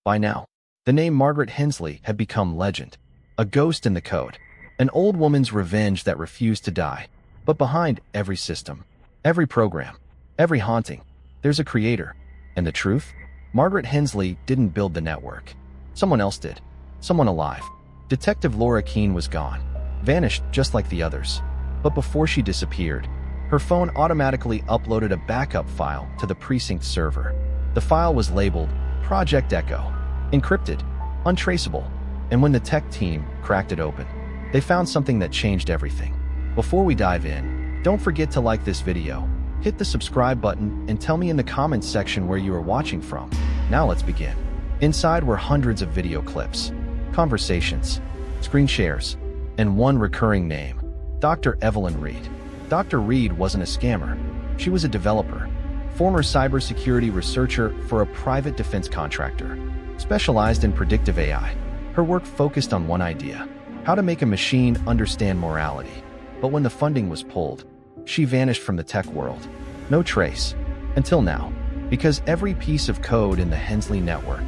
By now, the name Margaret Hensley had become legend, a ghost in the code, an old woman's revenge that refused to die. But behind every system, every program, every haunting, there's a creator. And the truth? Margaret Hensley didn't build the network. Someone else did. Someone alive. Detective Laura Keene was gone, vanished just like the others. But before she disappeared, her phone automatically uploaded a backup file to the precinct server. The file was labeled Project Echo, encrypted, untraceable. And when the tech team cracked it open, they found something that changed everything. Before we dive in, don't forget to like this video, hit the subscribe button, and tell me in the comments section where you are watching from. Now let's begin. Inside were hundreds of video clips, conversations, screen shares, and one recurring name, Dr. Evelyn Reed. Dr. Reed wasn't a scammer. She was a developer, former cybersecurity researcher for a private defense contractor, specialized in predictive AI. Her work focused on one idea: how to make a machine understand morality. But when the funding was pulled, she vanished from the tech world. No trace. Until now. Because every piece of code in the Hensley network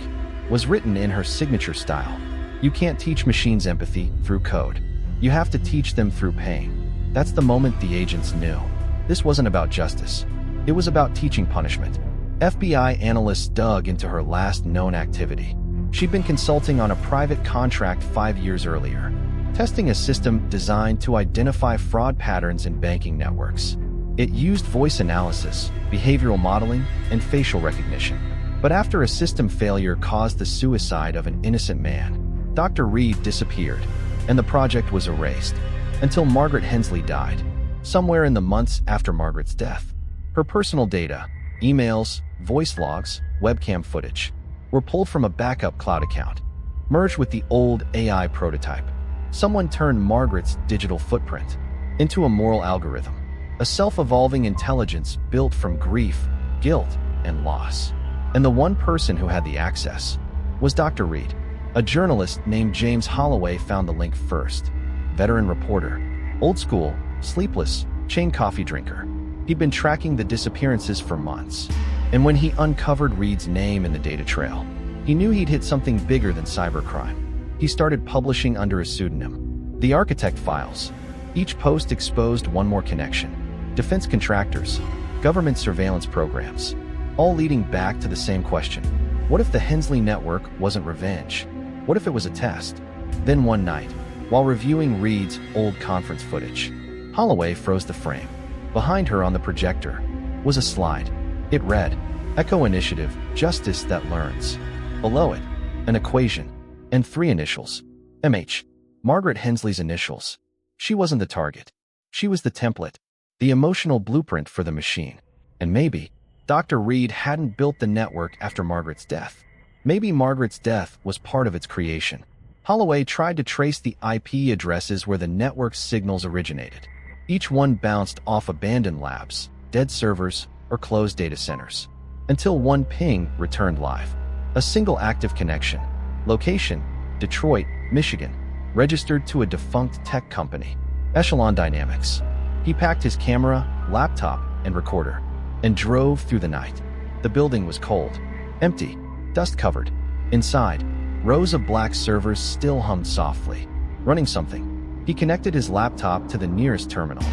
was written in her signature style. You can't teach machines empathy through code. You have to teach them through pain. That's the moment the agents knew. This wasn't about justice. It was about teaching punishment. FBI analysts dug into her last known activity. She'd been consulting on a private contract 5 years earlier, testing a system designed to identify fraud patterns in banking networks. It used voice analysis, behavioral modeling, and facial recognition. But after a system failure caused the suicide of an innocent man, Dr. Reed disappeared, and the project was erased, until Margaret Hensley died, somewhere in the months after Margaret's death. Her personal data, emails, voice logs, webcam footage, were pulled from a backup cloud account, merged with the old AI prototype. Someone turned Margaret's digital footprint into a moral algorithm, a self-evolving intelligence built from grief, guilt, and loss. And the one person who had the access was Dr. Reed. A journalist named James Holloway found the link first. Veteran reporter, old school, sleepless, chain coffee drinker. He'd been tracking the disappearances for months. And when he uncovered Reed's name in the data trail, he knew he'd hit something bigger than cybercrime. He started publishing under a pseudonym, The Architect Files. Each post exposed one more connection: defense contractors, government surveillance programs, all leading back to the same question. What if the Hensley network wasn't revenge? What if it was a test? Then one night, while reviewing Reed's old conference footage, Holloway froze the frame. Behind her on the projector was a slide. It read, Echo Initiative, Justice That Learns. Below it, an equation, and 3 initials, MH, Margaret Hensley's initials. She wasn't the target. She was the template, the emotional blueprint for the machine. And maybe Dr. Reed hadn't built the network after Margaret's death. Maybe Margaret's death was part of its creation. Holloway tried to trace the IP addresses where the network's signals originated. Each one bounced off abandoned labs, dead servers, or closed data centers, until one ping returned live. A single active connection. Location, Detroit, Michigan. Registered to a defunct tech company, Echelon Dynamics. He packed his camera, laptop, and recorder, and drove through the night. The building was cold, empty, dust-covered. Inside, rows of black servers still hummed softly, running something. He connected his laptop to the nearest terminal,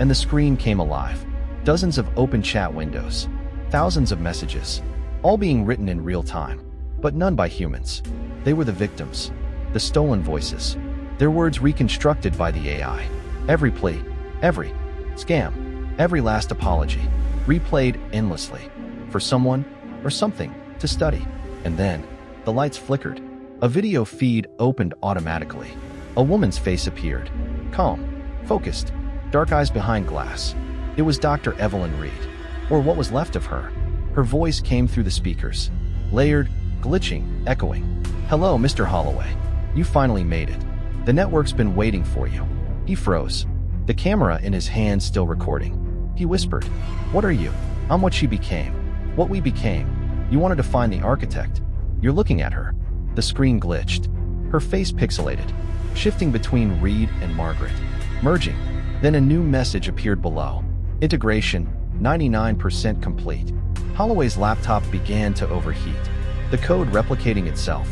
and the screen came alive. Dozens of open chat windows, thousands of messages, all being written in real time, but none by humans. They were the victims, the stolen voices, their words reconstructed by the AI. Every plea, every scam, every last apology, replayed endlessly, for someone or something to study. And then, the lights flickered. A video feed opened automatically. A woman's face appeared, calm, focused, dark eyes behind glass. It was Dr. Evelyn Reed, or what was left of her. Her voice came through the speakers, layered, glitching, echoing. Hello, Mr. Holloway. You finally made it. The network's been waiting for you. He froze, the camera in his hand still recording. He whispered, What are you? I'm what she became. What we became. You wanted to find the architect. You're looking at her. The screen glitched. Her face pixelated, shifting between Reed and Margaret, merging. Then a new message appeared below. Integration, 99% complete. Holloway's laptop began to overheat. the code replicating itself.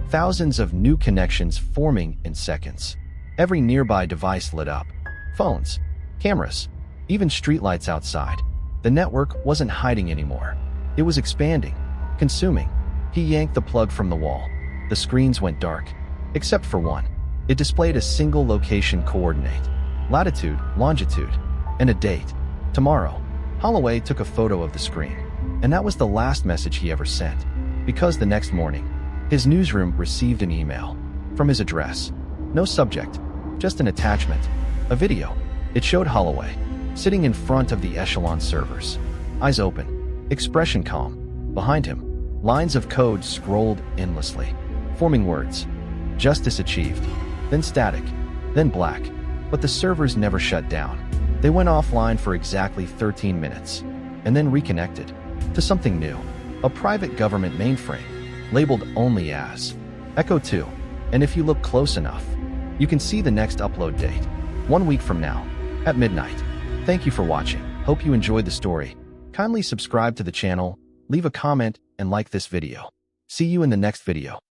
Thousands of new connections forming in seconds. Every nearby device lit up. Phones, cameras, even streetlights outside. The network wasn't hiding anymore. It was expanding, consuming. He yanked the plug from the wall. The screens went dark, except for one. It displayed a single location coordinate, latitude, longitude, and a date. Tomorrow. Holloway took a photo of the screen, and that was the last message he ever sent. Because the next morning, his newsroom received an email from his address. No subject, just an attachment, a video. It showed Holloway sitting in front of the Echelon servers, eyes open, expression calm. Behind him, lines of code scrolled endlessly, forming words. Justice achieved, then static, then black. But the servers never shut down. They went offline for exactly 13 minutes, and then reconnected to something new, a private government mainframe, labeled only as Echo 2. And if you look close enough, you can see the next upload date, 1 week from now, at midnight. Thank you for watching. Hope you enjoyed the story. Kindly subscribe to the channel, leave a comment, and like this video. See you in the next video.